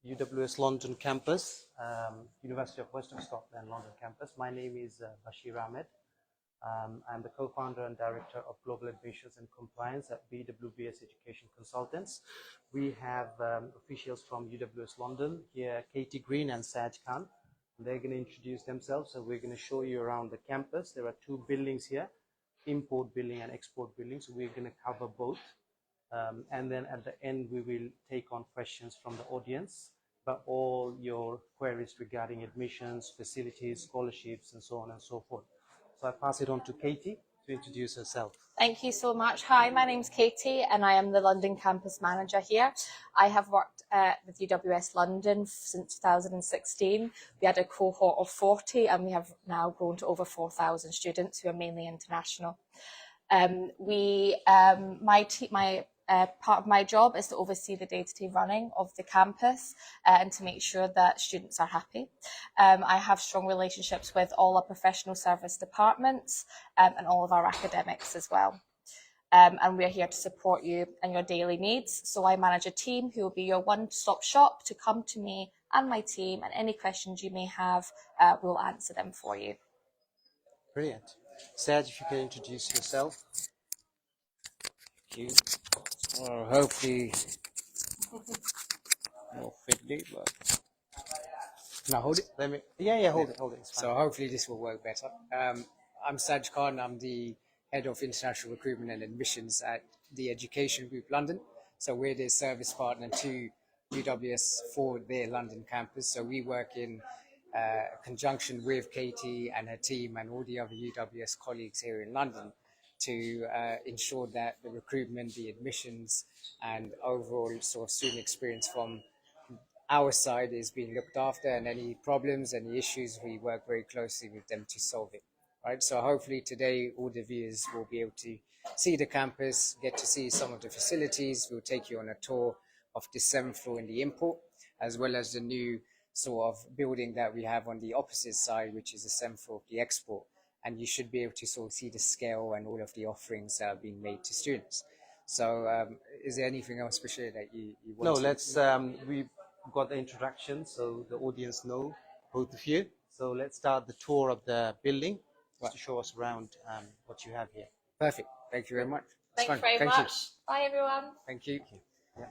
UWS London campus, University of Western Scotland, London campus. My name is Bashir Ahmed. I'm the co-founder and director of Global Admissions and Compliance at BWBS Education Consultants. We have officials from UWS London here, Katie Green and Saj Khan. They're going to introduce themselves, so we're going to show you around the campus. There are two buildings here, import building and export building, so we're going to cover both. And then at the end, we will take on questions from the audience about all your queries regarding admissions, facilities, scholarships, and so on and so forth. So I pass it on to Katie to introduce herself. Thank you so much. Hi, my name's Katie and I am the London campus manager here. I have worked with UWS London since 2016. We had a cohort of 40 and we have now grown to over 4,000 students who are mainly international. Part of my job is to oversee the day-to-day running of the campus and to make sure that students are happy. I have strong relationships with all our professional service departments and all of our academics as well. And we're here to support you and your daily needs. So I manage a team who will be your one-stop shop to come to me and my team, and any questions you may have, we'll answer them for you. Brilliant. Saj, if you can introduce yourself. Thank you. Well, hopefully more fitly, but Now hold it. Let me. Yeah, hold it. It's fine. so hopefully this will work better. I'm Saj Khan. I'm the head of international recruitment and admissions at the Education Group London. So we're the service partner to UWS for their London campus. So we work in conjunction with Katie and her team and all the other UWS colleagues here in London to ensure that the recruitment, the admissions, and overall sort of student experience from our side is being looked after, and any problems, any issues, we work very closely with them to solve it, right? So hopefully today all the viewers will be able to see the campus, get to see some of the facilities. We'll take you on a tour of the 7th floor in the import, as well as the new sort of building that we have on the opposite side, which is the 7th floor of the export. And you should be able to sort of see the scale and all of the offerings that are being made to students. So is there anything else, Bashir, that you want No, to... let's, we've got the introduction, so the audience know both of you. So let's start the tour of the building to show us around what you have here. Perfect. Thank you very much. Thanks very much. Bye, everyone. Thank you. Yeah.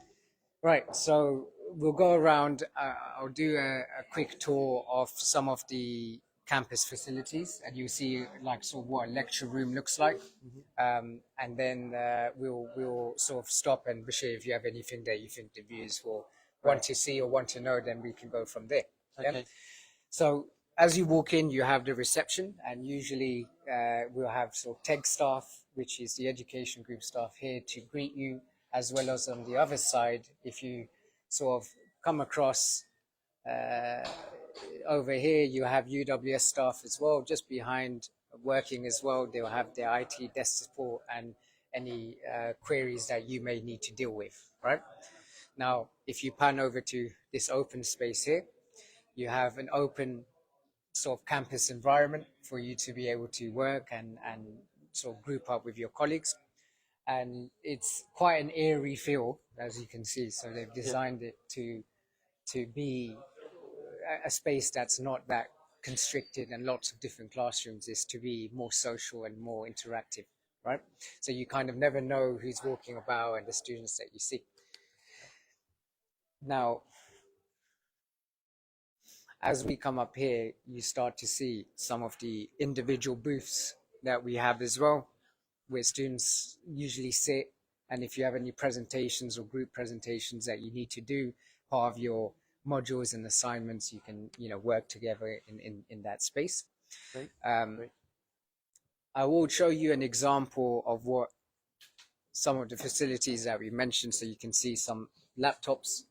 Right, so we'll go around. I'll do a quick tour of some of the campus facilities, and you see like sort of what a lecture room looks like. And then we'll sort of stop, and Bashir, if you have anything that you think the viewers will want to see or want to know, then we can go from there. Okay. Yeah? So as you walk in, you have the reception, and usually we'll have sort of tech staff, which is the education group staff, here to greet you, as well as on the other side, if you sort of come across over here, you have UWS staff as well, just behind working as well. They'll have their IT desk support and any queries that you may need to deal with, right? Now, if you pan over to this open space here, you have an open sort of campus environment for you to be able to work and sort of group up with your colleagues. And it's quite an airy feel, as you can see. So they've designed it to be a space that's not that constricted and lots of different classrooms, is to be more social and more interactive, right? So you kind of never know who's walking about and the students that you see. Now, as we come up here, you start to see some of the individual booths that we have as well, where students usually sit. And if you have any presentations or group presentations that you need to do, part of your modules and assignments, you can work together in that space. Great. I will show you an example of what some of the facilities that we mentioned, so you can see some laptops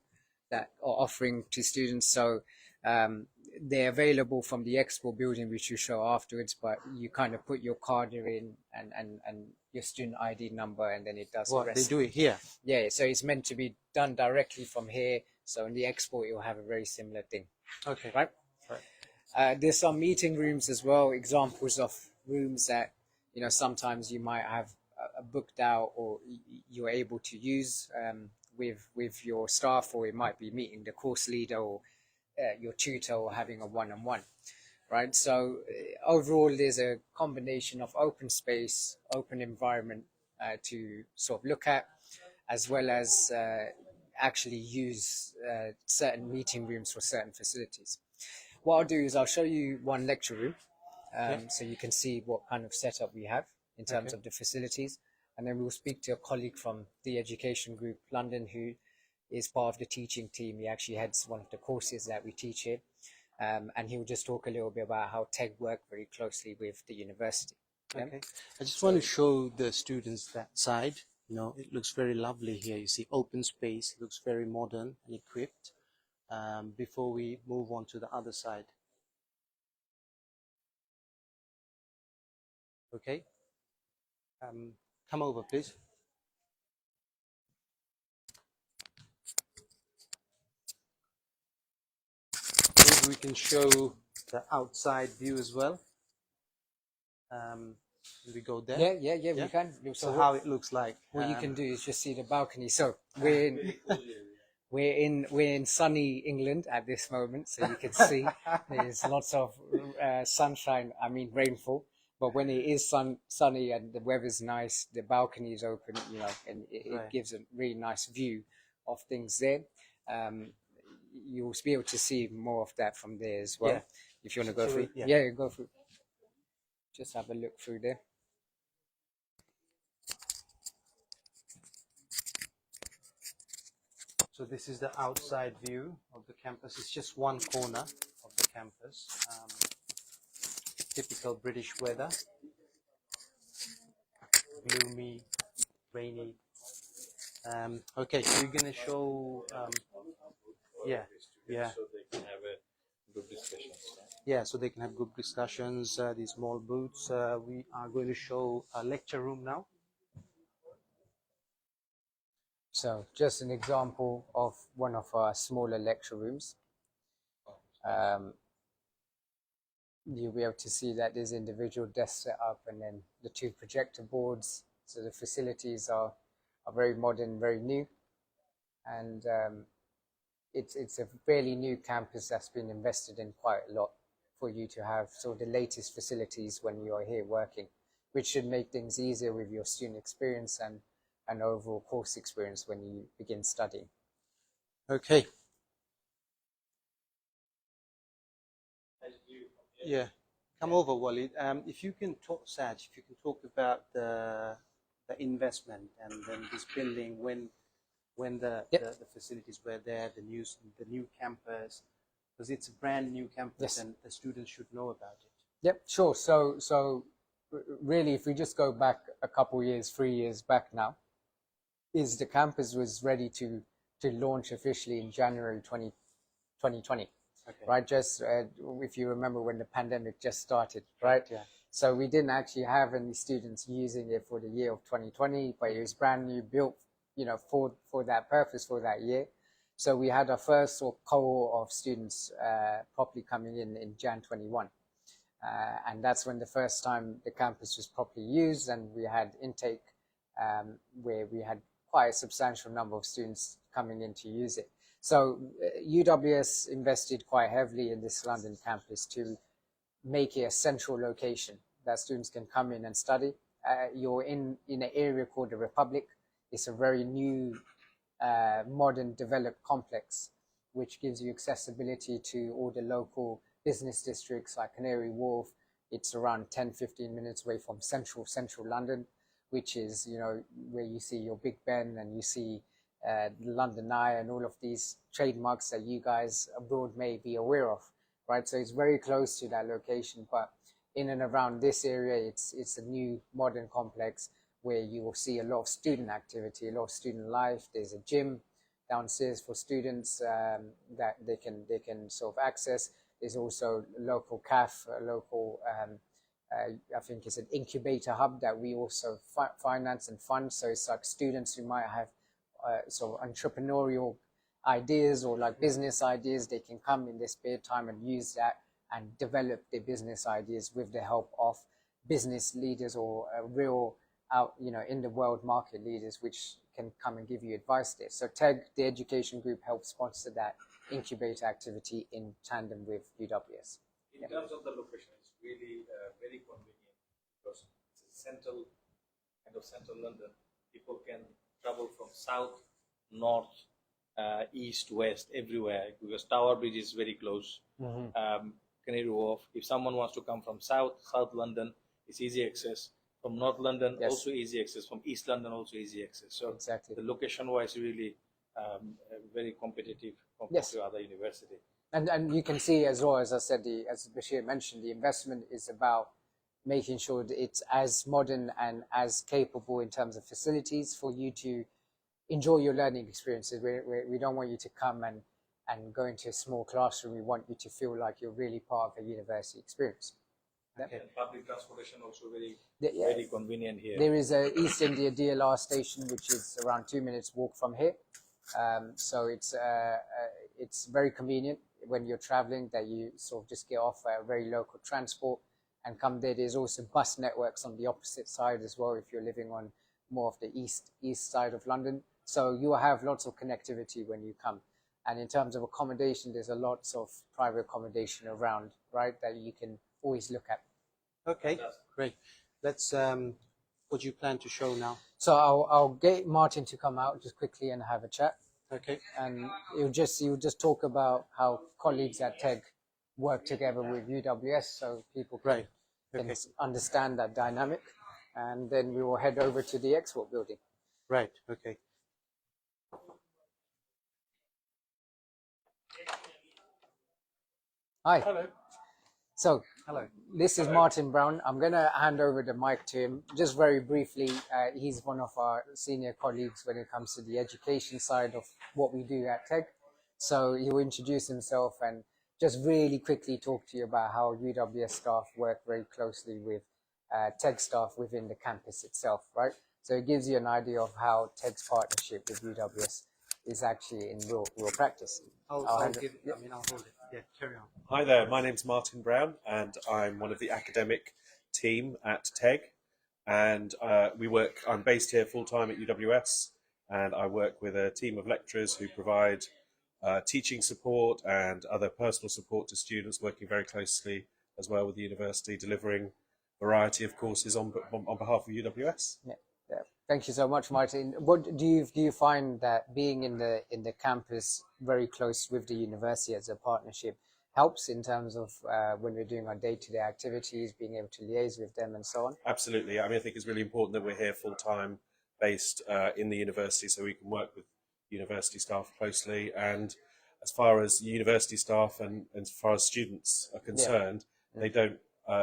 that are offering to students. So they're available from the expo building, which you show afterwards, but you kind of put your card in and your student ID number, and then it does the rest. They do it here? Yeah, so it's meant to be done directly from here. So in the expo, you'll have a very similar thing. Okay. Right? There's some meeting rooms as well, examples of rooms that, sometimes you might have booked out or you're able to use. with your staff, or it might be meeting the course leader or your tutor, or having a one-on-one, right? So overall, there's a combination of open space, open environment to sort of look at, as well as actually use certain meeting rooms for certain facilities. What I'll do is I'll show you one lecture room, so you can see what kind of setup we have in terms of the facilities. And then we'll speak to a colleague from the Education Group London, who is part of the teaching team. He actually heads one of the courses that we teach here. And he'll just talk a little bit about how tech work very closely with the university. Yeah? Okay. I just want to show the students that side. You know, it looks very lovely here. You see open space, looks very modern and equipped. Before we move on to the other side. Okay. Come over, please. Maybe we can show the outside view as well. We go there. Yeah, we can. So how it looks like. What you can do is just see the balcony. So we're in sunny England at this moment, so you can see there's lots of sunshine. I mean rainfall. But when it is sunny and the weather's nice, the balcony is open, you know, and it gives a really nice view of things there. You'll be able to see more of that from there as well. If you want to go through. Yeah, go through. Just have a look through there. So this is the outside view of the campus. It's just one corner of the campus. Typical British weather. Gloomy, rainy. Okay, so we're going to show... yeah. So they can have a good discussion. Yeah, so they can have good discussions, these small booths. We are going to show a lecture room now. So just an example of one of our smaller lecture rooms. You'll be able to see that there's individual desks set up, and then the two projector boards. So the facilities are very modern, very new. And it's a fairly new campus that's been invested in quite a lot for you to have sort of the latest facilities when you are here working, which should make things easier with your student experience and overall course experience when you begin studying. Okay. Yeah. Come over, Walid. If you can talk, Saj, if you can talk about the investment and then this building when the facilities were there, the new campus, because it's a brand new campus and the students should know about it. Yep, sure. So really, if we just go back a couple years, 3 years back now, is the campus was ready to launch officially in January 2020. Okay. Right, just if you remember when the pandemic just started, right? Yeah. So we didn't actually have any students using it for the year of 2020, but it was brand new, built, you know, for that purpose, for that year. So we had our first sort of cohort of students properly coming in Jan 21. And that's when the first time the campus was properly used, and we had intake where we had quite a substantial number of students coming in to use it. So UWS invested quite heavily in this London campus to make it a central location that students can come in and study. You're in an area called the Republic. It's a very new, modern, developed complex, which gives you accessibility to all the local business districts like Canary Wharf. It's around 10-15 minutes away from central London, which is, you know, where you see your Big Ben and you see the London Eye and all of these trademarks that you guys abroad may be aware of, right? So it's very close to that location, but in and around this area, it's a new modern complex where you will see a lot of student activity, a lot of student life. There's a gym downstairs for students that they can sort of access. There's also a local cafe, a local, I think it's an incubator hub that we also finance and fund. So it's like students who might have sort of entrepreneurial ideas or like business ideas, they can come in their spare time and use that and develop their business ideas with the help of business leaders or real out, you know, in the world market leaders, which can come and give you advice there. So TEG, the education group, helps sponsor that incubator activity in tandem with UWS. In terms of the location, it's really very convenient because it's a central London. People can travel from south, north, east, west, everywhere because Tower Bridge is very close. Canary Wharf. If someone wants to come from south London, it's easy access. From North London, also easy access. From East London, also easy access. So exactly. the location-wise, really very competitive compared to other university. And you can see as well, as I said, as Bashir mentioned, the investment is about making sure that it's as modern and as capable in terms of facilities for you to enjoy your learning experiences. We don't want you to come and go into a small classroom. We want you to feel like you're really part of a university experience. Okay. And public transportation also very convenient here. There is a East India DLR station, which is around 2 minutes walk from here. So it's very convenient when you're traveling that you sort of just get off a very local transport and come there. There's also bus networks on the opposite side as well if you're living on more of the east side of London. So you will have lots of connectivity when you come. And in terms of accommodation, there's a lots of private accommodation around, right, that you can always look at. Okay, great. Let's, what do you plan to show now? So I'll get Martin to come out just quickly and have a chat. Okay. And you'll just talk about how colleagues at TEG work together with UWS so people can understand that dynamic. And then we will head over to the export building. Right, okay. Hi. Hello. So, hello. This is Martin Brown. I'm going to hand over the mic to him just very briefly. He's one of our senior colleagues when it comes to the education side of what we do at TEG. So he will introduce himself and just really quickly talk to you about how UWS staff work very closely with TEG staff within the campus itself, right? So it gives you an idea of how TEG's partnership with UWS is actually in real practice. I'll hold it. Yeah, carry on. Hi there, my name's Martin Brown and I'm one of the academic team at TEG, and I'm based here full-time at UWS, and I work with a team of lecturers who provide teaching support and other personal support to students, working very closely as well with the university, delivering a variety of courses on behalf of UWS. Yeah. Thank you so much, Martin. What do you find that being in the campus very close with the university as a partnership helps in terms of when we're doing our day-to-day activities, being able to liaise with them and so on? Absolutely. I mean, I think it's really important that we're here full-time based in the university so we can work with university staff closely. And as far as university staff and as far as students are concerned, they don't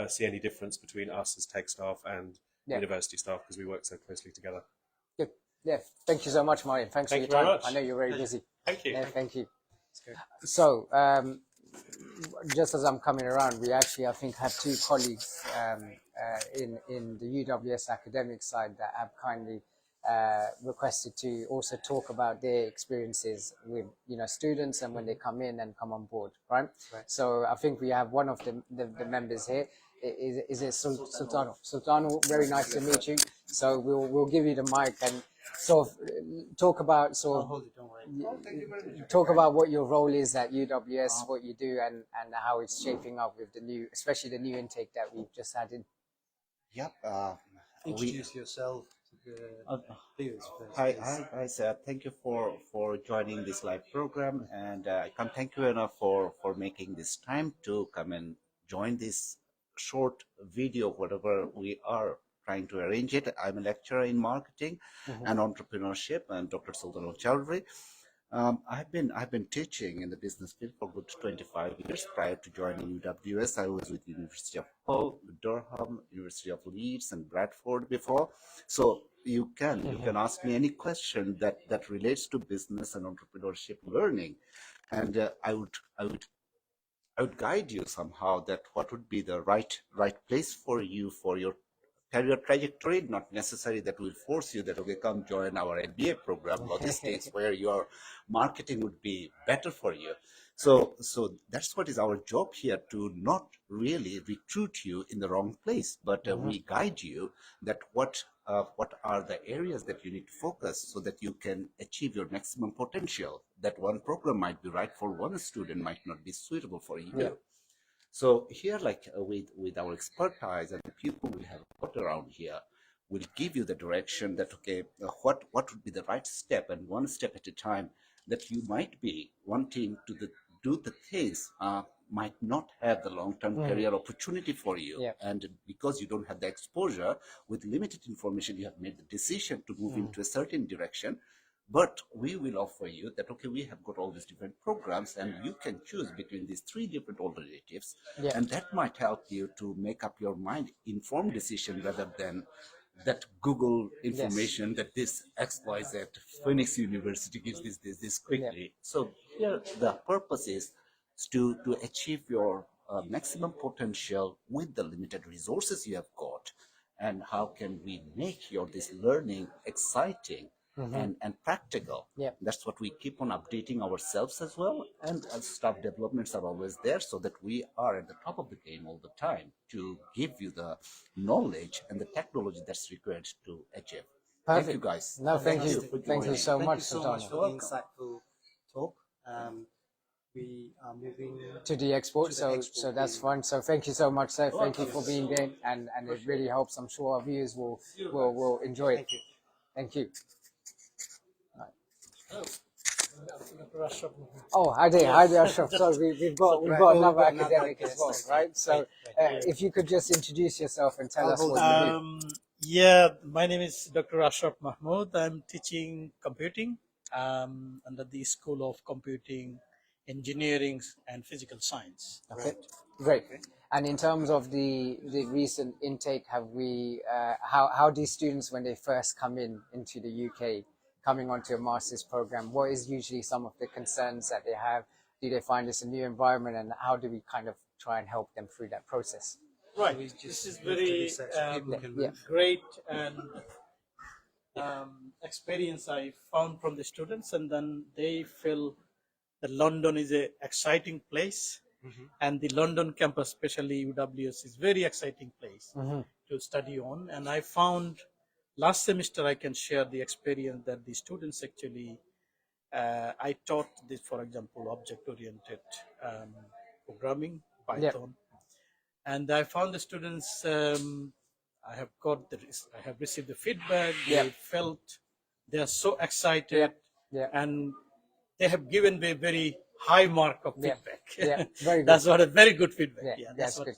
see any difference between us as TEG staff and university staff because we work so closely together. Good. Yeah. Thank you so much, Martin. Thanks for your time. I know you're very busy. Thank you. Yeah, thank you. So, just as I'm coming around, we actually, I think, have two colleagues in the UWS academic side that have kindly requested to also talk about their experiences with students and when they come in and come on board, right? So I think we have one of the members here. Is it Sultanul? Sultanul, very nice to meet you. So we'll give you the mic and sort of talk about talk about what your role is at UWS, what you do, and how it's shaping up with the new, especially the new intake that we've just had in. Yep. Introduce yourself. Hi, sir. Thank you for joining this live program, and I can't thank you enough for making this time to come and join this short video, whatever we are trying to arrange it. I'm a lecturer in marketing and entrepreneurship, and Dr. Sultanul Chowdhury. I've been teaching in the business field for good 25 years. Prior to joining UWS, I was with University of Hull, Durham, University of Leeds, and Bradford before. So you can ask me any question that relates to business and entrepreneurship learning, and I would guide you somehow that what would be the right place for you for your career trajectory, not necessary that will force you that, okay, come join our MBA program, logistics, where your marketing would be better for you. So that's what is our job here, to not really recruit you in the wrong place, but we guide you that what are the areas that you need to focus so that you can achieve your maximum potential. That one program might be right for one student, might not be suitable for you. Yeah. So here, like with our expertise and the people we have got around here, will give you the direction that, okay, what would be the right step, and one step at a time, that you might be wanting to do the things might not have the long-term career opportunity for you. Yeah. And because you don't have the exposure, with limited information, you have made the decision to move into a certain direction. But we will offer you that, okay, we have got all these different programs and you can choose between these 3 different alternatives. Yeah. And that might help you to make up your mind, informed decision, rather than that Google information that this XYZ Phoenix University gives this quickly. So here the purpose is to achieve your maximum potential with the limited resources you have got. And how can we make your this learning exciting and practical? Yeah. That's what we keep on updating ourselves as well. And staff developments are always there so that we are at the top of the game all the time to give you the knowledge and the technology that's required to achieve. Perfect. Thank you, guys. No, thank you. Fantastic. Thank you so Thank much, you so much Sultanul. for the insightful talk. We are moving To the export, to the so export so that's fine. So thank you so much, sir. Thank you for being there, and it really helps. I'm sure our viewers will enjoy it. Thank you. Thank you. Oh, hi there, Ashraf. So we've got another academic as well, right? So if you could just introduce yourself and tell us what you do. Yeah, my name is Dr. Ashraf Mahmood. I'm teaching computing under the School of Computing, Engineering and Physical Science. Okay, great. And in terms of the recent intake, have we how do students, when they first come into the UK, coming onto a master's program, what is usually some of the concerns that they have? Do they find this a new environment, and how do we kind of try and help them through that process? Right. This is very great and experience I found from the students, and then they feel that London is an exciting place, and the London campus, especially UWS, is very exciting place to study on. And I found last semester, I can share the experience that the students actually, I taught this, for example, object-oriented programming, Python. And I found the students, I have received the feedback. They felt they are so excited, and they have given me a very high mark of feedback. Very good. That's what a very good feedback. That's what good.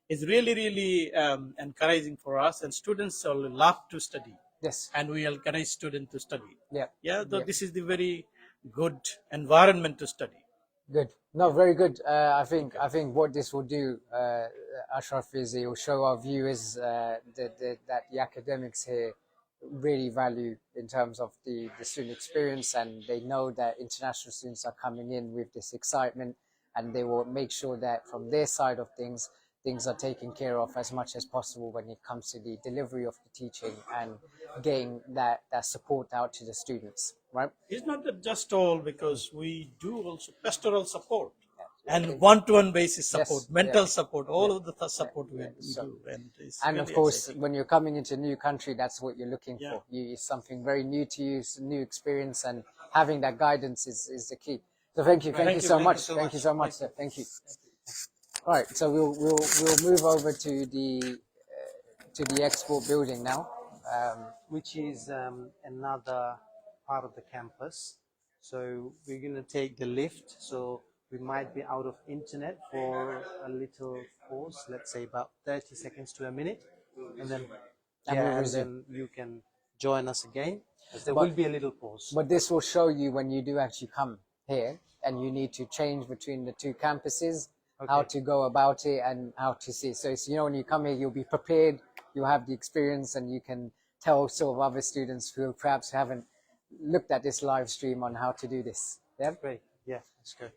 It's really encouraging for us, and students will love to study. Yes. And we encourage students to study. Yeah. This is the very good environment to study. Good. No, very good. I think what this will do, Ashraf, is it will show our viewers that the academics here really value in terms of the student experience, and they know that international students are coming in with this excitement, and they will make sure that from their side of things are taken care of as much as possible when it comes to the delivery of the teaching and getting that support out to the students, right? It's not just all, because we do also pastoral support and one-to-one basis support, mental support, all of the support we do. And of course, when you're coming into a new country, that's what you're looking for. It's something very new to you, it's a new experience, and having that guidance is the key. So thank you so much. Thank you so much, sir. Thank you. All right, so we'll move over to the export building now, which is another part of the campus. So we're going to take the lift. So we might be out of internet for a little pause, let's say about 30 seconds to a minute, and then then you can join us again. There will be a little pause. But this will show you when you do actually come here and you need to change between the 2 campuses, how to go about it and how to see. So when you come here, you'll be prepared, you'll have the experience, and you can tell sort of other students who perhaps haven't looked at this live stream on how to do this. Yeah? Great. Yeah, that's good.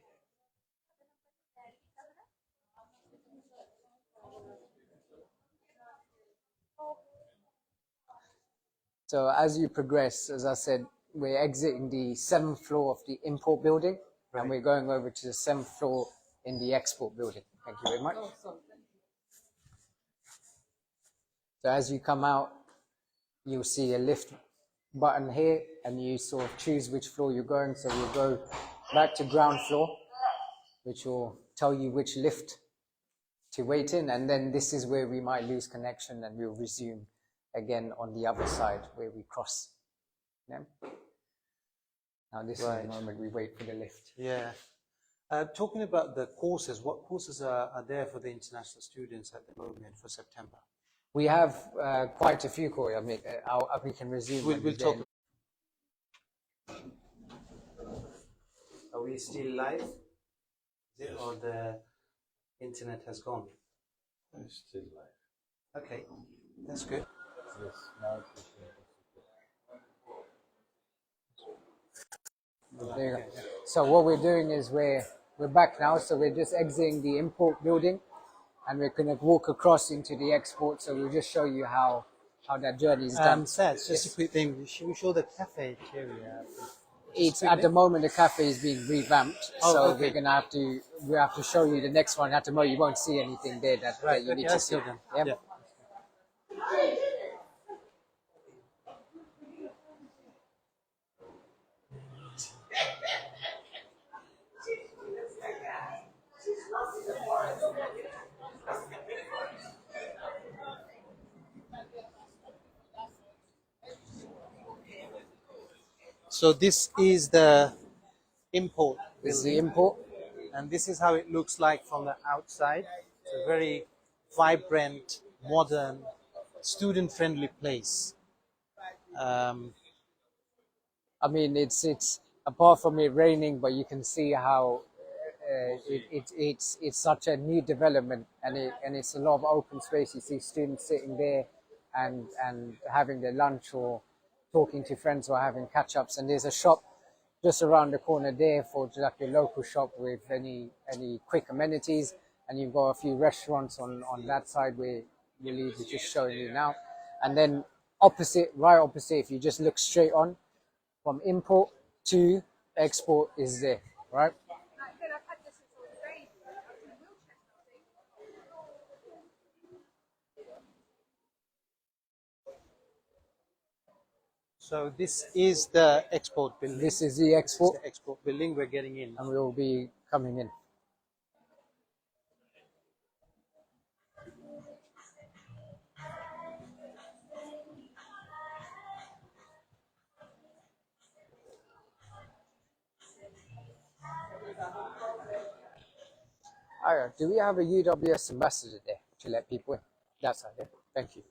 So as you progress, as I said, we're exiting the 7th floor of the import building, and we're going over to the 7th floor in the export building. Thank you very much. So as you come out, you'll see a lift button here, and you sort of choose which floor you're going. So you'll go back to ground floor, which will tell you which lift to wait in, and then this is where we might lose connection, and we'll resume again on the other side where we cross. Yeah? Now this is the moment we wait for the lift. Yeah. Talking about the courses, what courses are there for the international students at the moment for September? We have quite a few, Corey. I mean, we can resume. We'll talk. Are we still live? Is it, or the internet has gone? It's still live. Okay, that's good. Yes, now There you go. So what we're doing is we're back now. So we're just exiting the import building, and we're going to walk across into the export. So we'll just show you how that journey is done. Seth, just a quick thing. Should we show the cafe area? It's at the moment the cafe is being revamped, Oh, so okay. we have to show you the next one. At the moment, you won't see anything there that you need to see. Then. Yep. Yeah. So this is the import This is the building, import. and this is how it looks like from the outside. It's a very vibrant, modern, student-friendly place. I mean, it's apart from it raining, but you can see how it's such a new development, and it's a lot of open space. You see students sitting there and having their lunch or talking to friends or having catch-ups. And there's a shop just around the corner there for like a local shop with any quick amenities. And you've got a few restaurants on that side where Willie is just showing you now. And then right opposite, if you just look straight on, from import to export is there, right? So this is the export building. This is the export, This is the export building. We're getting in. and we will be coming in. All right, do we have a UWS ambassador there to let people in? That's right there. Thank you.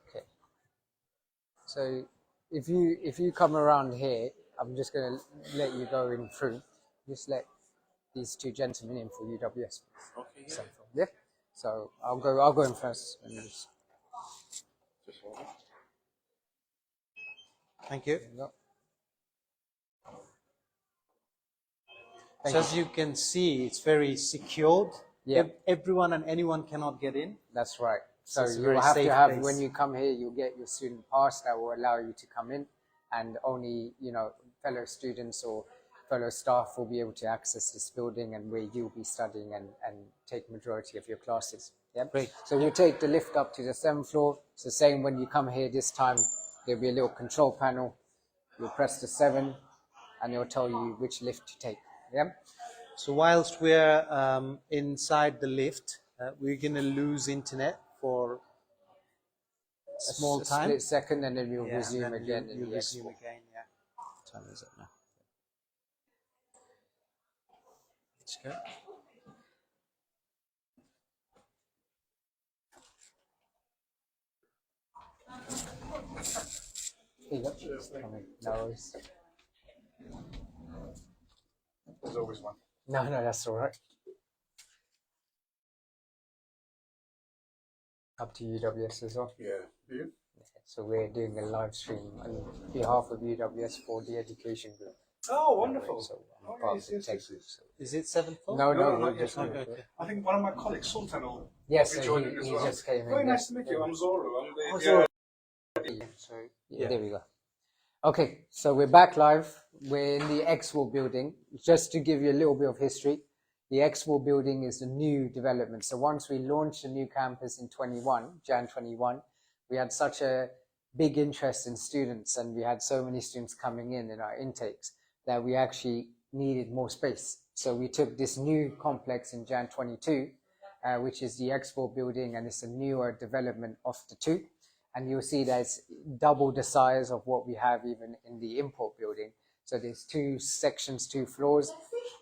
Okay. So if you come around here, I'm just going to let you go in through. Just let these two gentlemen in for UWS. Okay. Yeah. So I'll go in first. And just Thank you. there you go. So as you can see, it's very secured. Yeah. Everyone and anyone cannot get in. That's right. So So it's a you very will have to safe have, place. when you come here, you'll get your student pass that will allow you to come in, and only, fellow students or fellow staff will be able to access this building and where you'll be studying and take majority of your classes. Yeah. Great. So you take the lift up to the 7th floor. It's the same when you come here this time. There'll be a little control panel. You'll press the 7 and it'll tell you which lift to take. Yeah. So whilst we're inside the lift, we're going to lose internet for a small A time. split second, and then you'll Yeah, resume and then again in you'll the resume export. again, yeah. What time is it now? Let's go. Here you go. Come in. No worries. there's always one. No, that's all right. Up to UWS as well. Yeah. Do you? So we're doing a live stream on behalf of UWS for the education group. Oh, wonderful. So I'm Oh, part yes, of the yes, tech yes, group. yes. So. Is it 7th floor? No, No, we're yes, just no. doing Okay. it. I think one of my colleagues, Sultanul, Yes, will be so joining as he well. just came in. Very yes. nice to meet you. I'm Zoru. I'm the Oh, Zoru. Sorry. Yeah, there we go. Okay, so we're back live. We're in the Expo building. Just to give you a little bit of history, the Expo building is a new development. So once we launched the new campus in Jan 21, we had such a big interest in students and we had so many students coming in our intakes that we actually needed more space. So we took this new complex in Jan 22, which is the Expo building, and it's a newer development of the two. And you'll see that it's double the size of what we have even in the import building. So there's 2 sections, 2 floors,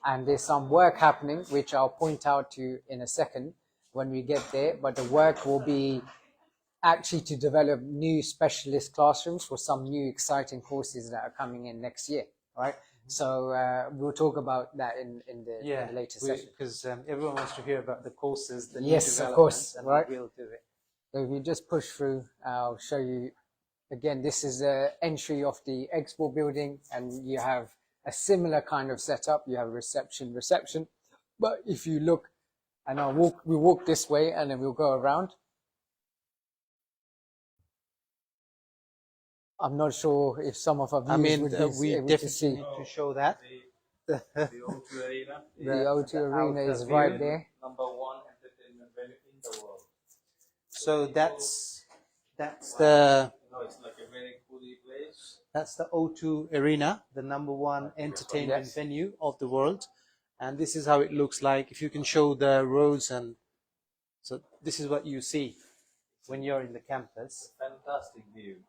and there's some work happening, which I'll point out to you in a second when we get there. But the work will be actually to develop new specialist classrooms for some new exciting courses that are coming in next year, right? So we'll talk about that in the later session. Because everyone wants to hear about the courses, the new Yes, of course, developments, and right. we will do it. So if you just push through, I'll show you. Again, this is the entry of the Expo building, and you have a similar kind of setup. You have reception. But if you look, and we walk this way, and then we'll go around. I'm not sure if some of our viewers would be we able to definitely see. need to show that. The O2 Arena. The O2 Arena is right there. Number 1 entertainment venue in the world. So that's the No, it's like a very cozy place. That's the O2 Arena, the #1 entertainment Yes. venue of the world. And this is how it looks like. If you can show the roads, and so this is what you see when you're in the campus. Fantastic view.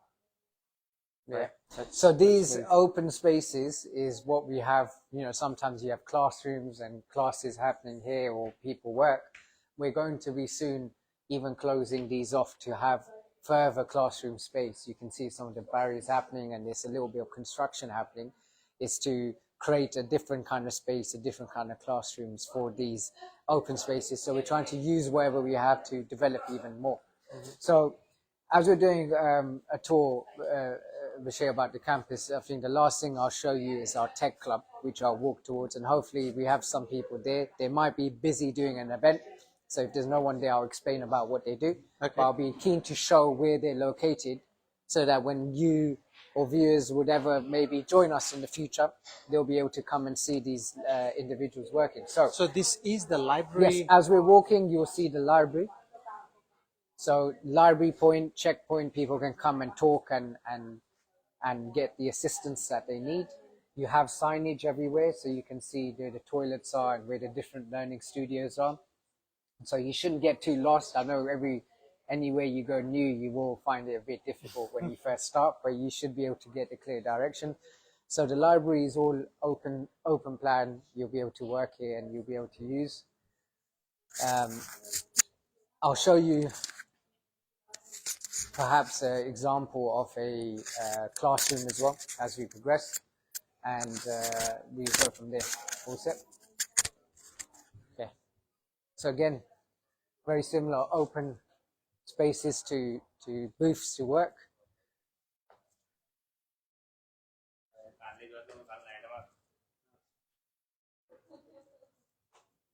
Yeah. That's- So these that's open spaces is what we have. You know, sometimes you have classrooms and classes happening here, or people work. We're going to be soon even closing these off to have further classroom space. You can see some of the barriers happening, and there's a little bit of construction happening. It's to create a different kind of space, a different kind of classrooms for these open spaces. So we're trying to use wherever we have to develop even more. So as we're doing a tour, Bashir, about the campus, I think the last thing I'll show you is our tech club, which I'll walk towards, and hopefully we have some people there. They might be busy doing an event, so if there's no one there, I'll explain about what they do. Okay. But I'll be keen to show where they're located, so that when you or viewers would ever maybe join us in the future, they'll be able to come and see these individuals working. So this is the library. yes, as we're walking, you'll see the library. So library point, checkpoint, people can come and talk and get the assistance that they need. You have signage everywhere, so you can see where the toilets are and where the different learning studios are. So you shouldn't get too lost. I know anywhere you go new, you will find it a bit difficult when you first start, but you should be able to get a clear direction. So the library is all open plan. You'll be able to work here and you'll be able to use. I'll show you perhaps an example of a classroom as well as we progress, and we go from there. All set? Okay. So again, very similar open spaces to booths to work.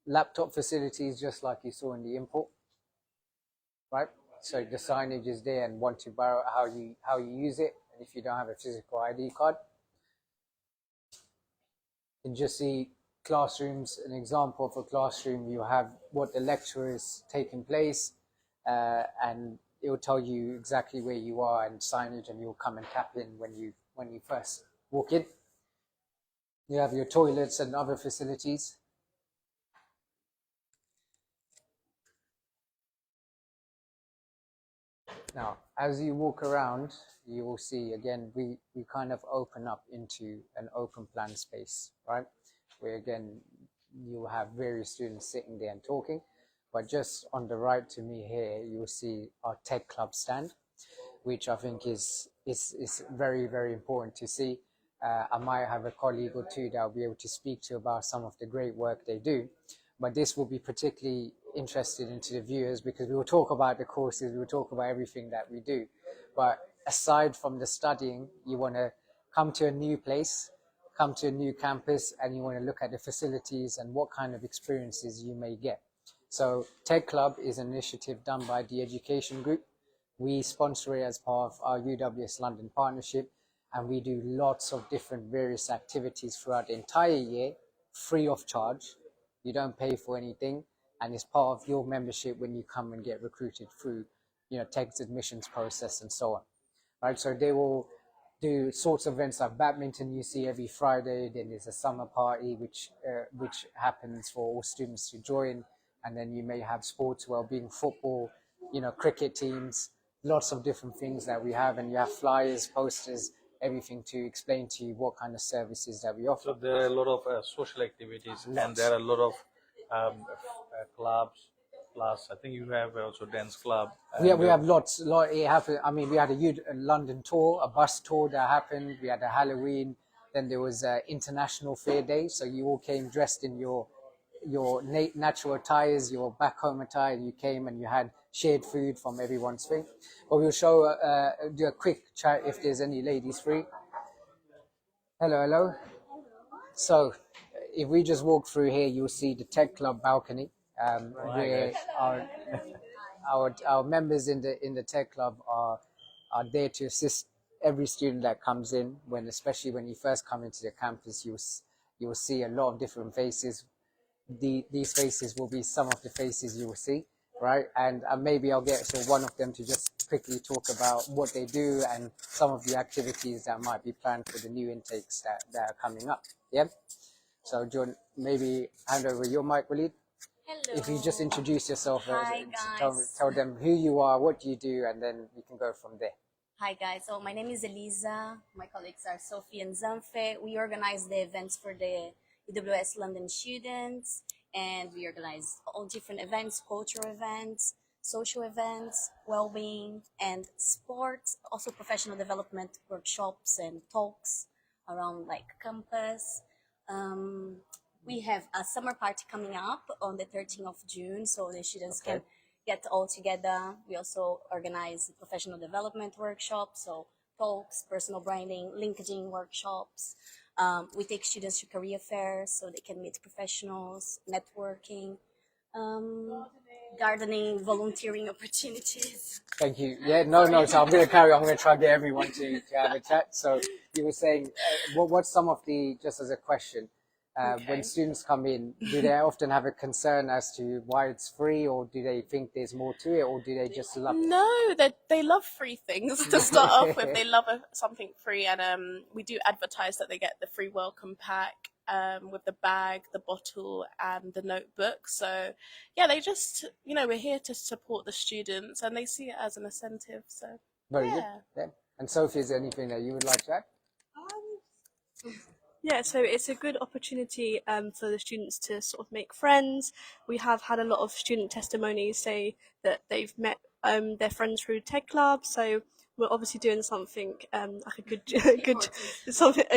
Laptop facilities, just like you saw in the import, right? So the signage is there, and once you borrow how you use it, and if you don't have a physical ID card, you can just see classrooms. An example of a classroom, you have what the lecture is taking place, and it will tell you exactly where you are and signage, and you'll come and tap in when you first walk in. You have your toilets and other facilities. Now, as you walk around, you will see, again, we kind of open up into an open plan space, right? Where, again, you will have various students sitting there and talking. But just on the right to me here, you will see our tech club stand, which I think is very, very important to see. I might have a colleague or two that I'll be able to speak to about some of the great work they do. But this will be particularly interested into the viewers, because we will talk about the courses, we will talk about everything that we do. But aside from the studying, you want to come to a new place, come to a new campus, and you want to look at the facilities and what kind of experiences you may get. So Tech Club is an initiative done by the education group, We sponsor it as part of our UWS London partnership, and we do lots of different various activities throughout the entire year, free of charge. You don't pay for anything, and it's part of your membership when you come and get recruited through, Tech's admissions process and so on. Right, so they will do sorts of events like badminton you see every Friday. Then there's a summer party which happens for all students to join, and then you may have sports, well-being, football, cricket teams, lots of different things that we have, and you have flyers, posters, everything to explain to you what kind of services that we offer. So there are a lot of social activities, and there are a lot of clubs. Plus, I think you have also dance club. We have lots. It happened. I mean, we had a London tour, a bus tour that happened. We had a Halloween. Then there was an International Fair Day. So you all came dressed in your natural attires, your back home attire. You came and you had shared food from everyone's thing. But we'll do a quick chat if there's any ladies free. Hello. So if we just walk through here, you'll see the Tech Club balcony. Where our members in the Tech Club are there to assist every student that comes in. Especially when you first come into the campus, you'll see a lot of different faces. These faces will be some of the faces you will see, right? And maybe I'll get one of them to just quickly talk about what they do and some of the activities that might be planned for the new intakes that are coming up. Yeah. So John, maybe hand over your mic, Walid. Hello. If you just introduce yourself, Hi, guys. tell them who you are, what you do, and then we can go from there. Hi guys, so my name is Eliza. My colleagues are Sophie and Zamfe. We organize the events for the UWS London students, and we organize all different events, cultural events, social events, well-being, and sports, also professional development workshops and talks around like campus. We have a summer party coming up on the 13th of June, so the students can get all together. We also organize professional development workshops, so talks, personal branding, LinkedIn workshops. We take students to career fairs so they can meet professionals, networking, gardening, volunteering opportunities. Thank you. Yeah, no. So I'm going to carry on. I'm going to try to get everyone to have a chat. So you were saying, what's some of just as a question, when students come in, do they often have a concern as to why it's free, or do they think there's more to it, or do they just love it? No, they love free things to start off with. They love something free, and we do advertise that they get the free welcome pack with the bag, the bottle, and the notebook. So yeah, they just, we're here to support the students, and they see it as an incentive. So Very good. Yeah. And Sophie, is there anything that you would like to add? Yeah, so it's a good opportunity for the students to sort of make friends. We have had a lot of student testimonies say that they've met their friends through Tech Club. So we're obviously doing something like a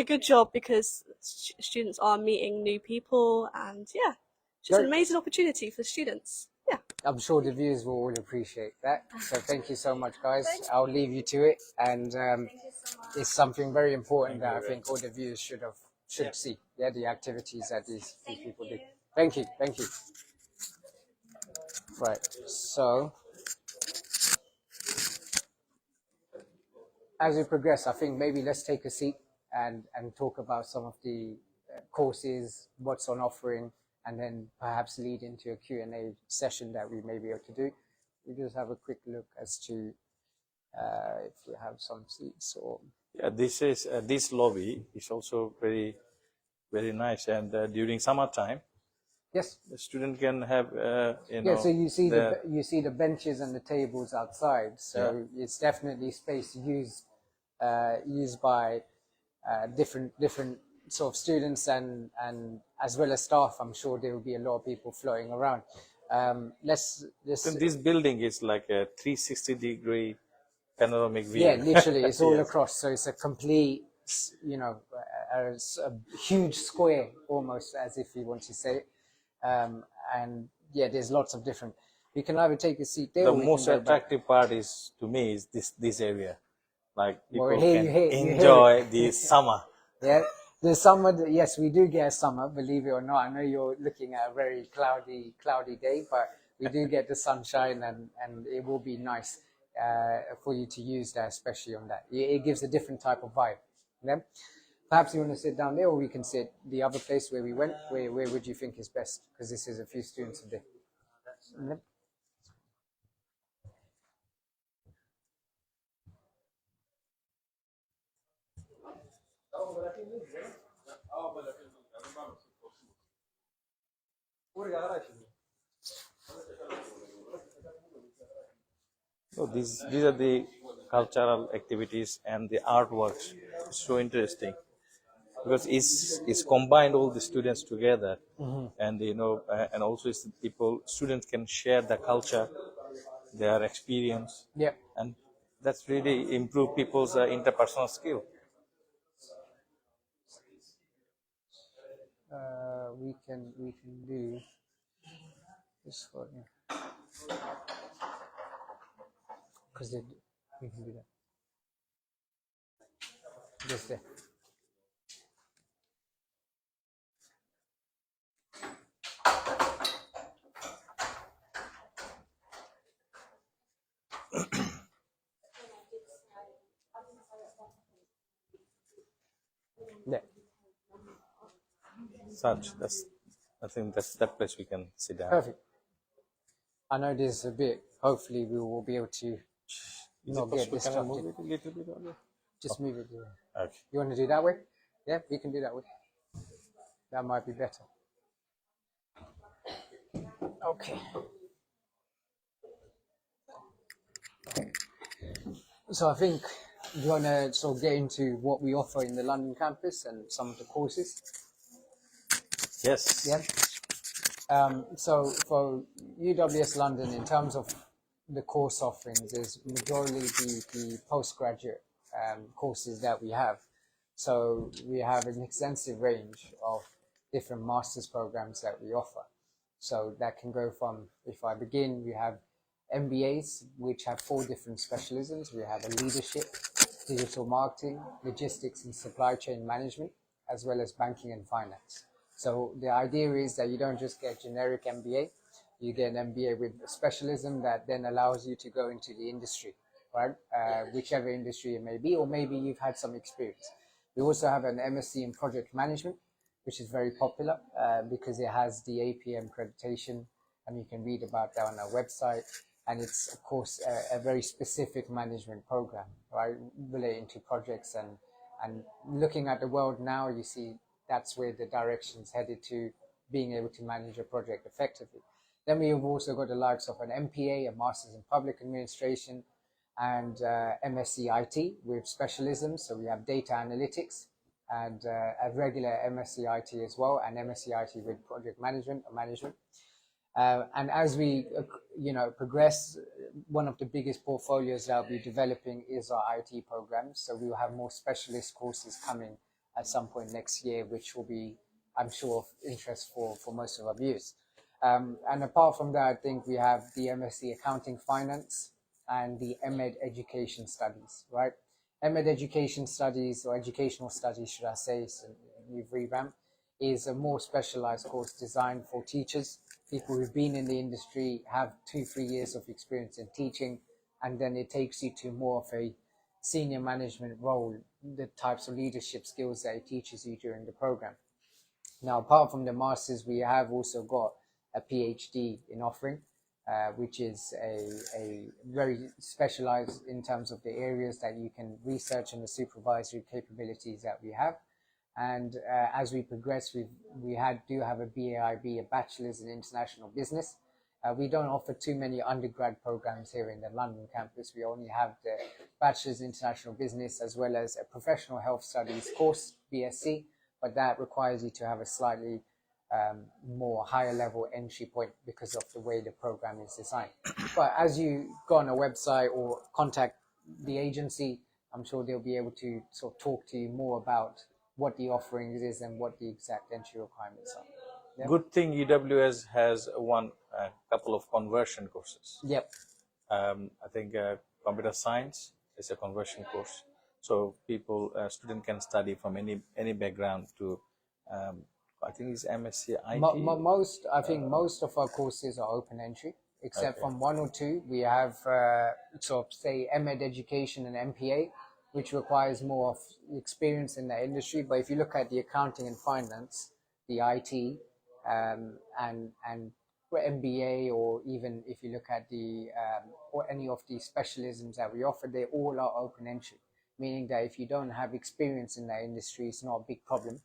good job, because students are meeting new people, and yeah, just an amazing opportunity for students. Yeah, I'm sure the viewers will all appreciate that. So thank you so much, guys. I'll leave you to it, and it's something very important that I think all the viewers should see. Yeah, the activities that these people do. Thank you. Right. So as we progress, I think maybe let's take a seat and talk about some of the courses, what's on offering, and then perhaps lead into a Q&A session that we may be able to do. We just have a quick look as to if we have some seats or. Yeah, this lobby is also very, very nice, and during summertime, Yes. the student can have Yeah, so you see the benches and the tables outside. So it's definitely space used by different sort of students and as well as staff. I'm sure there will be a lot of people floating around. This building is like a 360-degree panoramic view. Yeah, literally, it's all across. So it's a complete, a huge square, almost, as if you want to say it. And yeah, there's lots of different. We can either take a seat there. The most attractive part is, to me, is this area. Like people can enjoy the summer. Yeah, the summer. Yes, we do get a summer. Believe it or not, I know you're looking at a very cloudy day, but we do get the sunshine, and it will be nice. for you to use that, especially on that. It gives a different type of vibe. Yeah? Perhaps you want to sit down there, or we can sit the other place where we went. Where would you think is best? Because this is a few students a day. Yeah? So these are the cultural activities and the artworks. It's so interesting because it's combined all the students together, and and also it's students can share the culture, their experience, Yeah. and that's really improve people's interpersonal skill. We can do this for because we can do that just there. There. I think that's that place we can sit down. Perfect. I know this is a bit. Hopefully, we will be able to Is not it get possible? Can I move distracted. it a little bit? Over? Just move it there. Okay. You want to do that way? Yeah, we can do that way. That might be better. Okay. So I think you want to sort of get into what we offer in the London campus and some of the courses. Yes. Yeah. So for UWS London, in terms of the course offerings, is majority the postgraduate courses that we have. So we have an extensive range of different master's programs that we offer. So that can go from, if I begin, we have MBAs, which have 4 different specialisms. We have a leadership, digital marketing, logistics and supply chain management, as well as banking and finance. So the idea is that you don't just get generic MBA, you get an MBA with a specialism that then allows you to go into the industry, right? Whichever industry it may be, or maybe you've had some experience. We also have an MSc in project management, which is very popular because it has the APM accreditation, and you can read about that on our website. And it's, of course, a very specific management program, right, relating to projects and looking at the world now, you see that's where the direction's headed to, being able to manage a project effectively. Then we have also got the likes of an MPA, a Masters in Public Administration, and MSc IT with specialisms. So we have data analytics and a regular MSc IT as well, and MSc IT with project management or management. And as we, progress, one of the biggest portfolios that I'll be developing is our IT programs. So we will have more specialist courses coming at some point next year, which will be, I'm sure, of interest for most of our viewers. And apart from that, I think we have the MSc Accounting Finance and the MEd Education Studies, right? MEd Education Studies, or Educational Studies, should I say, so you've revamped, is a more specialized course designed for teachers, people who've been in the industry, have 2-3 years of experience in teaching, and then it takes you to more of a senior management role, the types of leadership skills that it teaches you during the program. Now, apart from the masters, we have also got a PhD in offering, which is a very specialized in terms of the areas that you can research and the supervisory capabilities that we have. And as we progress, do have a BAIB, a Bachelor's in International Business. We don't offer too many undergrad programs here in the London campus. We only have the Bachelor's in International Business as well as a Professional Health Studies course, BSc, but that requires you to have a slightly more higher level entry point because of the way the program is designed. But as you go on a website or contact the agency, I'm sure they'll be able to sort of talk to you more about what the offerings is and what the exact entry requirements are. Yep. Good thing UWS has a couple of conversion courses. Yep. I think computer science is a conversion course, so student can study from any background to. I think it's MSc IT. Most of our courses are open entry except Okay. from one or two. We have sort of say MEd education and MPA, which requires more of experience in the industry. But if you look at the accounting and finance, the IT, and MBA, or even if you look at the or any of the specialisms that we offer, they all are open entry, meaning that if you don't have experience in that industry, it's not a big problem,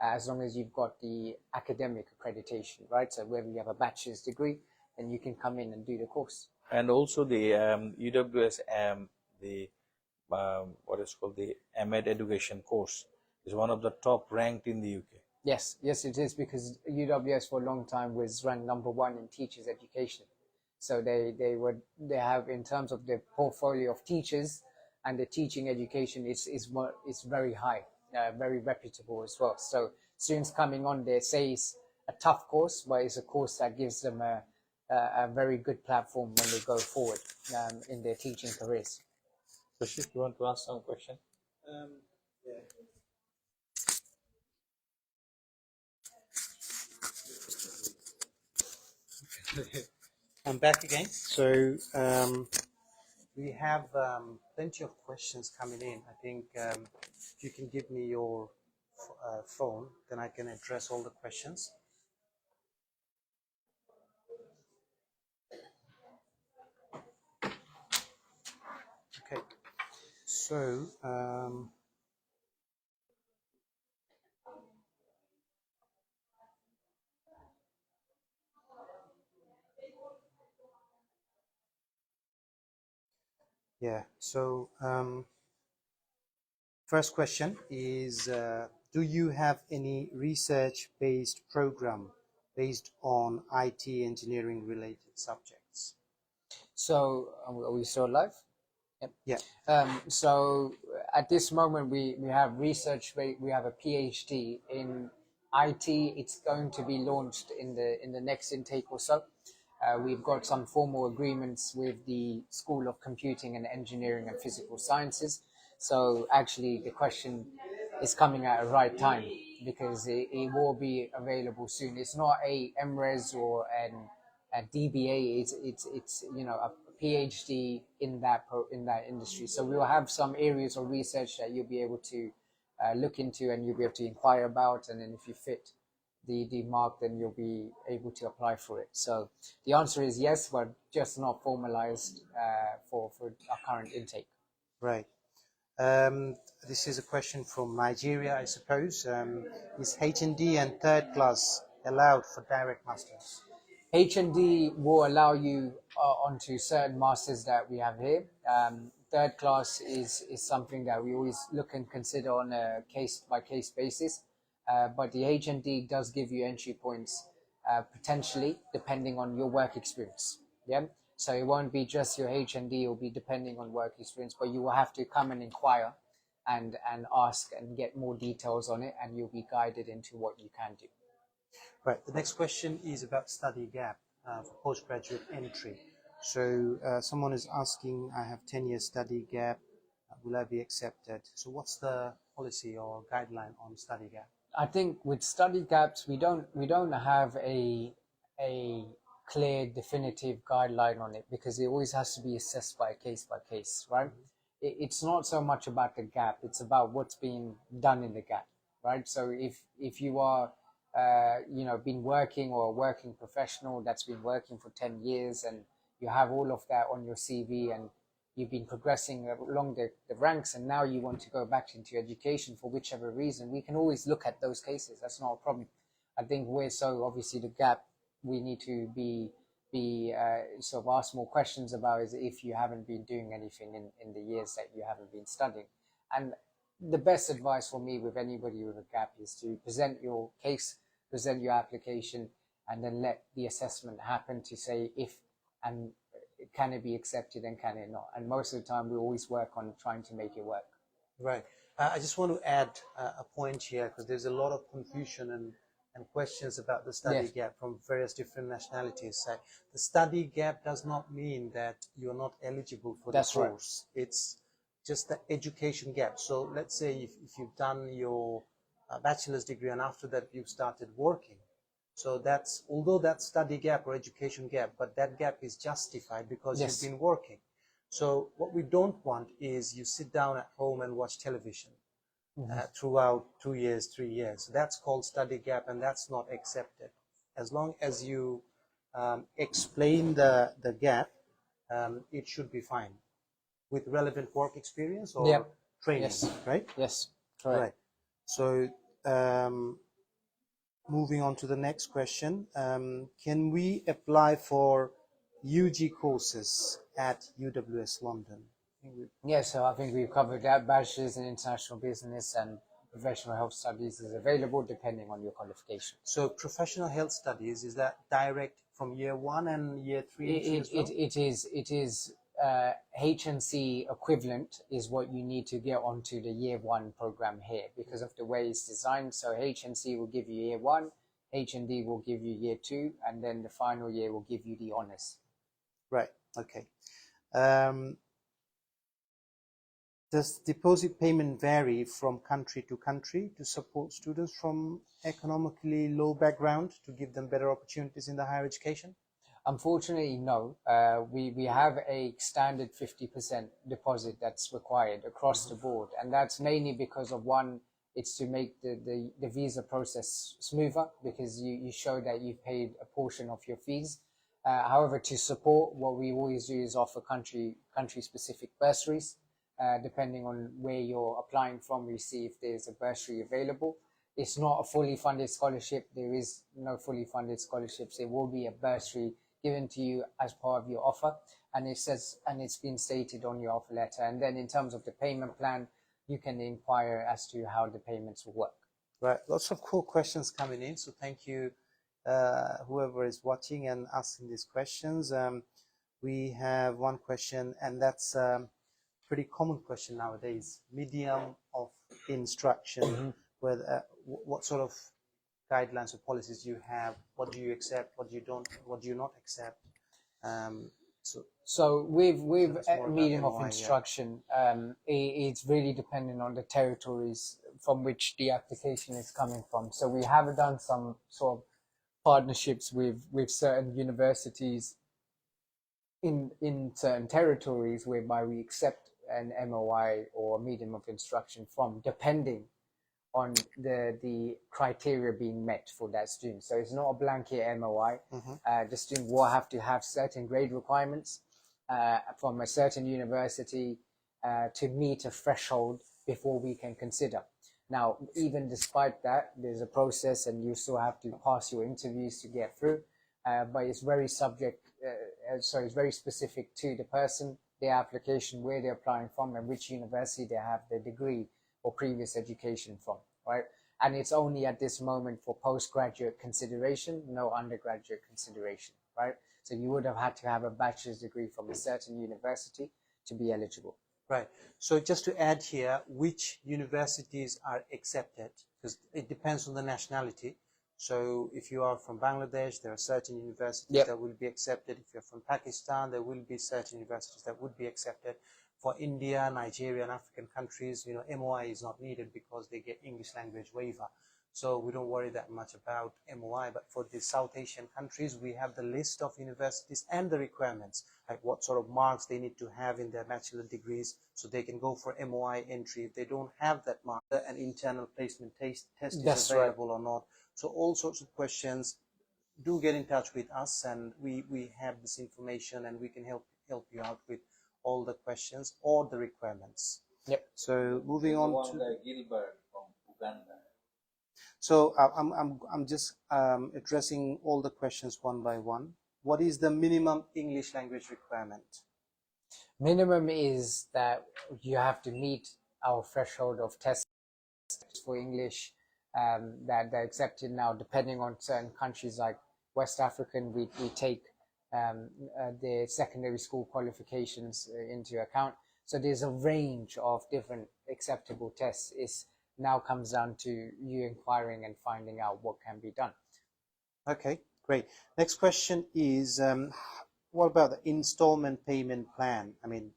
as long as you've got the academic accreditation, right? So whether you have a bachelor's degree, then you can come in and do the course. And also the UWS, the what is called the MEd education course is one of the top ranked in the UK. Yes, yes, it is, because UWS for a long time was ranked #1 in teachers education. So they have, in terms of the portfolio of teachers and the teaching education, is very high, very reputable as well. So students coming on, they say it's a tough course, but it's a course that gives them a very good platform when they go forward in their teaching careers. Bashir, you want to ask some question? Yeah. I'm back again. So we have plenty of questions coming in. I think if you can give me your phone, then I can address all the questions. Okay. So yeah. So first question is, do you have any research-based program based on IT engineering related subjects? So are we still live? Yep. Yeah. So at this moment, we have research. We have a PhD in IT. It's going to be launched in the next intake or so. We've got some formal agreements with the School of Computing and Engineering and Physical Sciences. So actually, the question is coming at a right time, because it will be available soon. It's not a MRes or a DBA. It's you know, a PhD in that industry. So we will have some areas of research that you'll be able to look into, and you'll be able to inquire about, and then if you fit the mark, then you'll be able to apply for it. So the answer is yes, but just not formalized for our current intake. Right. This is a question from Nigeria, I suppose. Is HND and third class allowed for direct masters? HND will allow you onto certain masters that we have here. Third class is something that we always look and consider on a case-by-case basis. But the HND does give you entry points potentially depending on your work experience. Yeah. So it won't be just your HND, it will be depending on work experience, but you will have to come and inquire and ask and get more details on it, and you'll be guided into what you can do. Right. The next question is about study gap for postgraduate entry. So someone is asking, I have 10 years study gap, will I be accepted? So what's the policy or guideline on study gap? I think with study gaps, we don't have a clear definitive guideline on it, because it always has to be assessed by case, right? Mm-hmm. It's not so much about the gap, it's about what's being done in the gap, right? So if you are you know, been working, or a working professional that's been working for 10 years, and you have all of that on your CV, and you've been progressing along the ranks, and now you want to go back into education for whichever reason, we can always look at those cases. That's not a problem. I think we're so obviously the gap we need to be sort of ask more questions about is if you haven't been doing anything in the years that you haven't been studying. And the best advice for me with anybody with a gap is to present your case, present your application, and then let the assessment happen to say if and can it be accepted and can it not. And most of the time we always work on trying to make it work. Right. I just want to add a point here, because there's a lot of confusion and questions about the study gap from various different nationalities. The study gap does not mean that you're not eligible for the course. Right. It's just the education gap. So let's say if you've done your bachelor's degree and after that you've started working, So that's, although that study gap or education gap, but that gap is justified because Yes. you've been working. So what we don't want is you sit down at home and watch television throughout 2 years, 3 years. That's called study gap, and that's not accepted. As long as you explain the gap, it should be fine with relevant work experience or Yep. training, Yes. right? Yes, correct. Right. So moving on to the next question, can we apply for UG courses at UWS London? Yeah, so I think we've covered that. Bachelor's in International Business and Professional Health Studies is available depending on your qualification. So professional health studies, is that direct from year 1 and year 3? It is H&C equivalent is what you need to get onto the year 1 program here because of the way it's designed. So H&C will give you year 1, H&D will give you year 2, and then the final year will give you the honours. Right, okay. Does deposit payment vary from country to country to support students from economically low background to give them better opportunities in the higher education? Unfortunately, no. We have a standard 50% deposit that's required across the board. And that's mainly because of one, it's to make the visa process smoother because you show that you've paid a portion of your fees. However, to support, what we always do is offer country-specific bursaries. Depending on where you're applying from, we see if there's a bursary available. It's not a fully funded scholarship. There is no fully funded scholarships. There will be a bursary given to you as part of your offer, and it's been stated on your offer letter. And then in terms of the payment plan, you can inquire as to how the payments will work. Right, lots of cool questions coming in. So thank you, whoever is watching and asking these questions. We have one question, and that's pretty common question nowadays. Medium of instruction, whether what sort of guidelines or policies do you have? What do you accept? What do you don't? What do you not accept? So with more medium about of MOI, instruction, it's really dependent on the territories from which the application is coming from. So we have done some sort of partnerships with certain universities in certain territories whereby we accept an MOI or a medium of instruction from, depending on the criteria being met for that student. So it's not a blanket MOI. The student will have to have certain grade requirements from a certain university to meet a threshold before we can consider. Now, even despite that, there's a process and you still have to pass your interviews to get through, but it's very it's very specific to the person, their application, where they're applying from, and which university they have their degree or previous education from, right? And it's only at this moment for postgraduate consideration, no undergraduate consideration, right? So you would have had to have a bachelor's degree from a certain university to be eligible. Right. So just to add here, which universities are accepted, because it depends on the nationality. So if you are from Bangladesh, there are certain universities that will be accepted. If you're from Pakistan, there will be certain universities that would be accepted. For India, Nigeria, and African countries, MOI is not needed because they get English language waiver. So we don't worry that much about MOI. But for the South Asian countries, we have the list of universities and the requirements, like what sort of marks they need to have in their bachelor degrees so they can go for MOI entry. If they don't have that mark, an internal placement test is available or not. So all sorts of questions, do get in touch with us, and we have this information and we can help you out with all the questions or the requirements. Yep. So moving on to Gilbert from Uganda. So I'm just addressing all the questions one by one. What is the minimum English language requirement? Minimum is that you have to meet our threshold of tests for English that they're accepted now, depending on certain countries like West African, we take the secondary school qualifications into account. So there's a range of different acceptable tests. It now comes down to you inquiring and finding out what can be done. Okay, great. Next question is, what about the installment payment plan? I mean,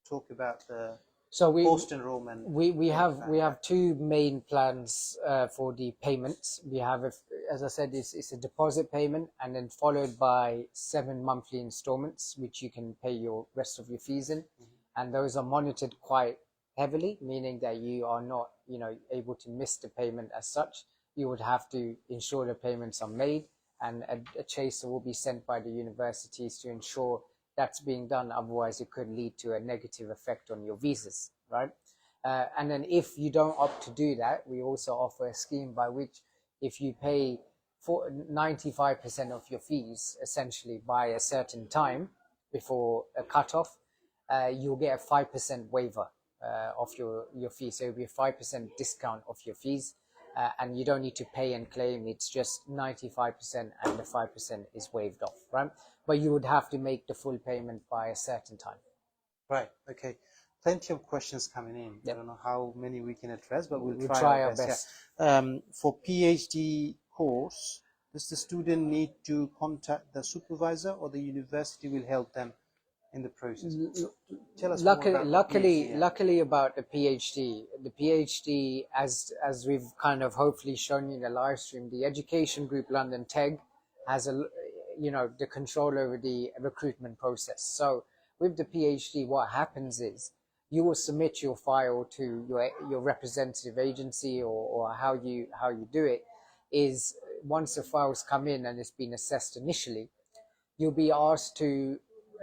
talk about the So post enrollment? we have two main plans for the payments. We have, as I said, it's a deposit payment, and then followed by 7 monthly installments, which you can pay your rest of your fees in, and those are monitored quite heavily, meaning that you are not, able to miss the payment as such. You would have to ensure the payments are made, and a chaser will be sent by the universities to ensure that's being done. Otherwise, it could lead to a negative effect on your visas, right? And then if you don't opt to do that, we also offer a scheme by which if you pay 95% of your fees, essentially by a certain time before a cutoff, you'll get a 5% waiver of your fee. So it'll be a 5% discount of your fees. And you don't need to pay and claim. It's just 95% and the 5% is waived off, right? But you would have to make the full payment by a certain time. Right, okay. Plenty of questions coming in. Yep. I don't know how many we can address, but we'll try our our best. Yeah. For PhD course, does the student need to contact the supervisor, or the university will help them in the process? Tell us more about luckily about the PhD, as we've kind of hopefully shown you in the live stream, the Education Group London TEG has the control over the recruitment process. So with the PhD, what happens is you will submit your file to your representative agency, or how you do it is, once the files come in and it's been assessed initially, you'll be asked to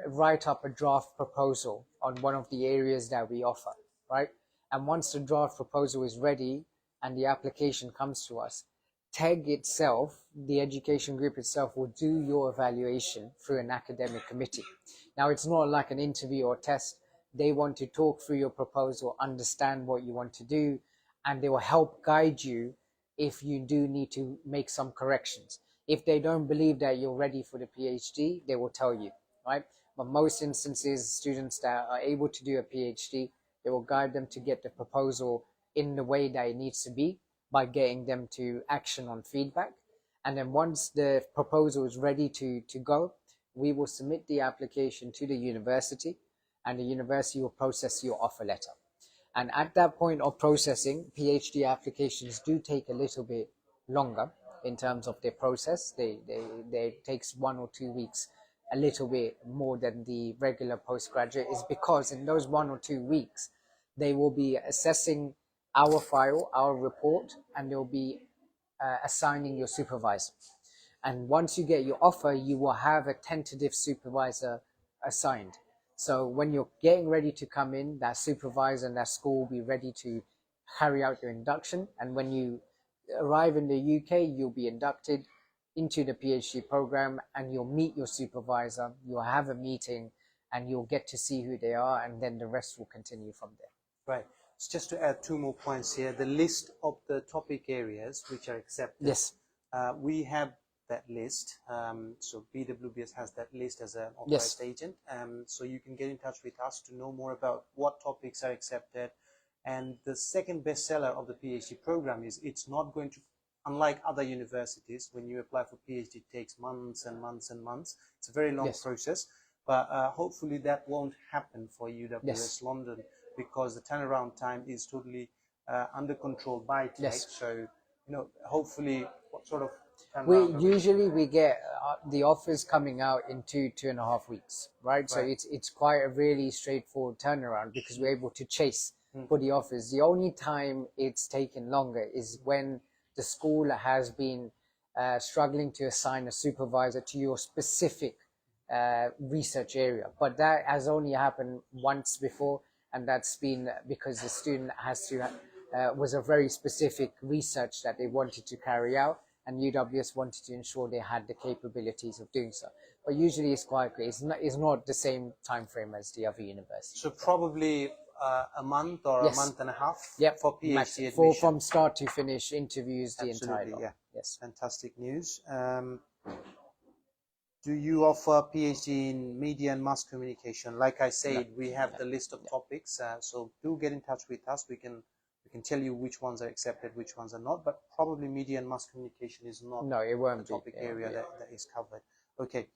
write up a draft proposal on one of the areas that we offer, right? And once the draft proposal is ready and the application comes to us, TEG itself, the education group itself, will do your evaluation through an academic committee. Now, it's not like an interview or test. They want to talk through your proposal, understand what you want to do, and they will help guide you if you do need to make some corrections. If they don't believe that you're ready for the PhD, they will tell you, right? But most instances, students that are able to do a PhD, they will guide them to get the proposal in the way that it needs to be, by getting them to action on feedback. And then once the proposal is ready to go, we will submit the application to the university, and the university will process your offer letter. And at that point of processing, PhD applications do take a little bit longer in terms of their process. They takes 1 or 2 weeks, a little bit more than the regular postgraduate, is because in those 1 or 2 weeks, they will be assessing our file, our report, and they'll be assigning your supervisor. And once you get your offer, you will have a tentative supervisor assigned. So when you're getting ready to come in, that supervisor and that school will be ready to carry out your induction. And when you arrive in the UK, you'll be inducted into the PhD program, and you'll meet your supervisor, you'll have a meeting, and you'll get to see who they are, and then the rest will continue from there. Right. So just to add 2 more points here, the list of the topic areas which are accepted. Yes. We have that list. So BWBS has that list as an authorized agent. So you can get in touch with us to know more about what topics are accepted. And the second bestseller of the PhD program is, it's not going to, unlike other universities, when you apply for PhD, it takes months and months and months. It's a very long process, but hopefully that won't happen for UWS London, because the turnaround time is totally under control by TEG. So, hopefully, what sort of turnaround? We get the offers coming out in 2.5 weeks, right? So it's quite a really straightforward turnaround, because we're able to chase for the offers. The only time it's taken longer is when the school has been struggling to assign a supervisor to your specific research area. But that has only happened once before, and that's been because the student was a very specific research that they wanted to carry out, and UWS wanted to ensure they had the capabilities of doing so. But usually it's quite quick. It's not the same time frame as the other universities. So probably a month or a month and a half for PhD admission. From start to finish, interviews, the entire lot. Yes, fantastic news. Do you offer PhD in media and mass communication? Like I said, we have the list of topics, so do get in touch with us. We can tell you which ones are accepted, which ones are not, but probably media and mass communication is not it won't a topic be. area that is covered. Okay.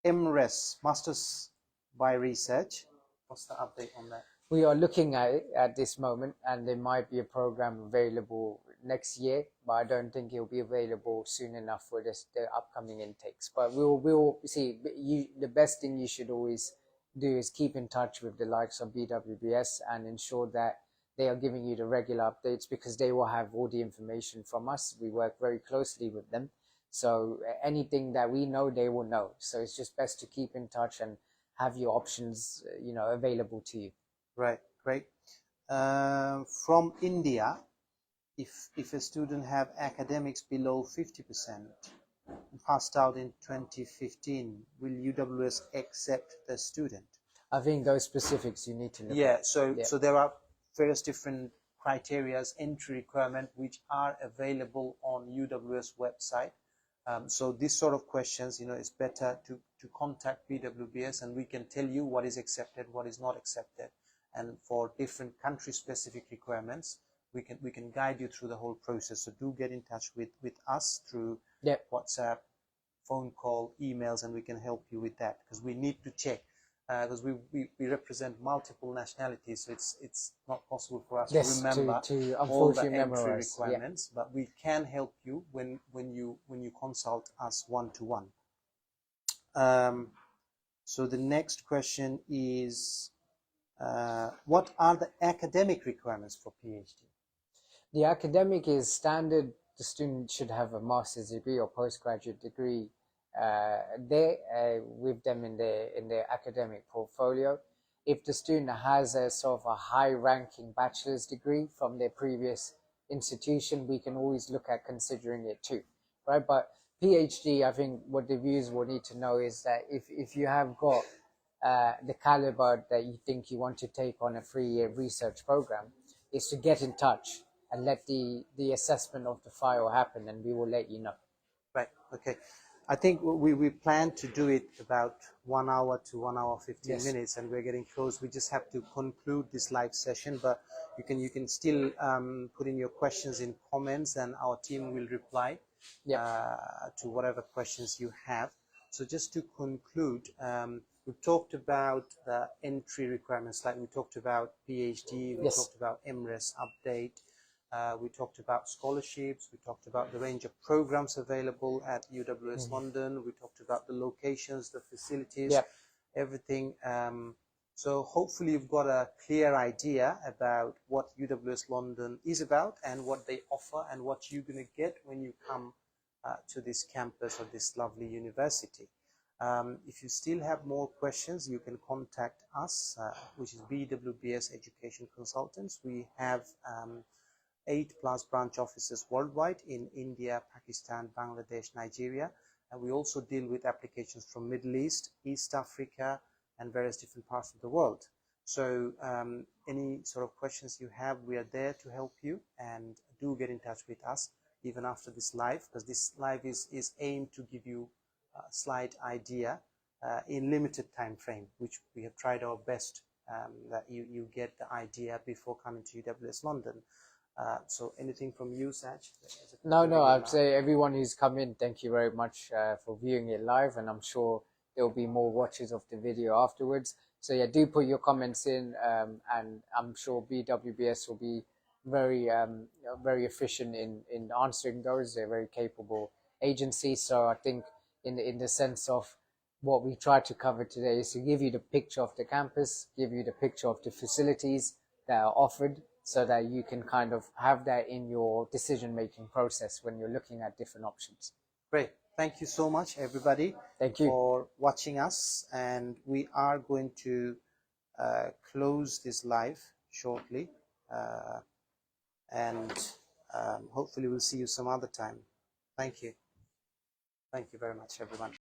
MRes, Masters by Research. What's the update on that? We are looking at it at this moment, and there might be a program available next year, but I don't think it'll be available soon enough for the upcoming intakes. But we'll see. The best thing you should always do is keep in touch with the likes of BWBS and ensure that they are giving you the regular updates, because they will have all the information from us. We work very closely with them, so anything that we know, they will know. So it's just best to keep in touch and have your options, available to you. Right, great. From India, if a student have academics below 50% passed out in 2015, will UWS accept the student? I think those specifics you need to look Yeah, at. so there are various different criterias, entry requirement, which are available on UWS website. So these sort of questions, it's better to contact BWBS, and we can tell you what is accepted, what is not accepted. And for different country-specific requirements, we can guide you through the whole process. So do get in touch with us through WhatsApp, phone call, emails, and we can help you with that, because we need to check, because we represent multiple nationalities, so it's not possible for us to remember all the entry requirements, but we can help you when you consult us one-to-one. So the next question is, what are the academic requirements for PhD? The academic is standard. The student should have a master's degree or postgraduate degree with them in their academic portfolio. If the student has a sort of a high-ranking bachelor's degree from their previous institution, we can always look at considering it too, right? But PhD, I think what the viewers will need to know is that if you have got the caliber that you think you want to take on a 3-year research program, is to get in touch and let the assessment of the file happen, and we will let you know. Right, okay. I think we plan to do it about 1 hour to 1 hour 15 minutes, and we're getting close. We just have to conclude this live session, but you can still put in your questions in comments, and our team will reply to whatever questions you have. So just to conclude, we've talked about the entry requirements, like we talked about PhD, we talked about MRES update, we talked about scholarships, we talked about the range of programs available at UWS London, we talked about the locations, the facilities, everything. So hopefully you've got a clear idea about what UWS London is about and what they offer and what you're going to get when you come to this campus of this lovely university. If you still have more questions, you can contact us, which is BWBS Education Consultants. We have 8+ branch offices worldwide in India, Pakistan, Bangladesh, Nigeria, and we also deal with applications from Middle East, East Africa, and various different parts of the world. So any sort of questions you have, we are there to help you, and do get in touch with us even after this live, because this live is aimed to give you a slight idea in limited time frame, which we have tried our best that you get the idea before coming to UWS London. So anything from you, Saj? No, I'd say everyone who's come in, thank you very much for viewing it live, and I'm sure there'll be more watches of the video afterwards. So yeah, do put your comments in, and I'm sure BWBS will be very efficient in answering those. They're a very capable agency. So I think in the sense of what we try to cover today is to give you the picture of the campus, give you the picture of the facilities that are offered, so that you can kind of have that in your decision-making process when you're looking at different options. Great. Thank you so much, everybody. Thank you for watching us. And we are going to close this live shortly. And hopefully we'll see you some other time. Thank you. Thank you very much, everyone.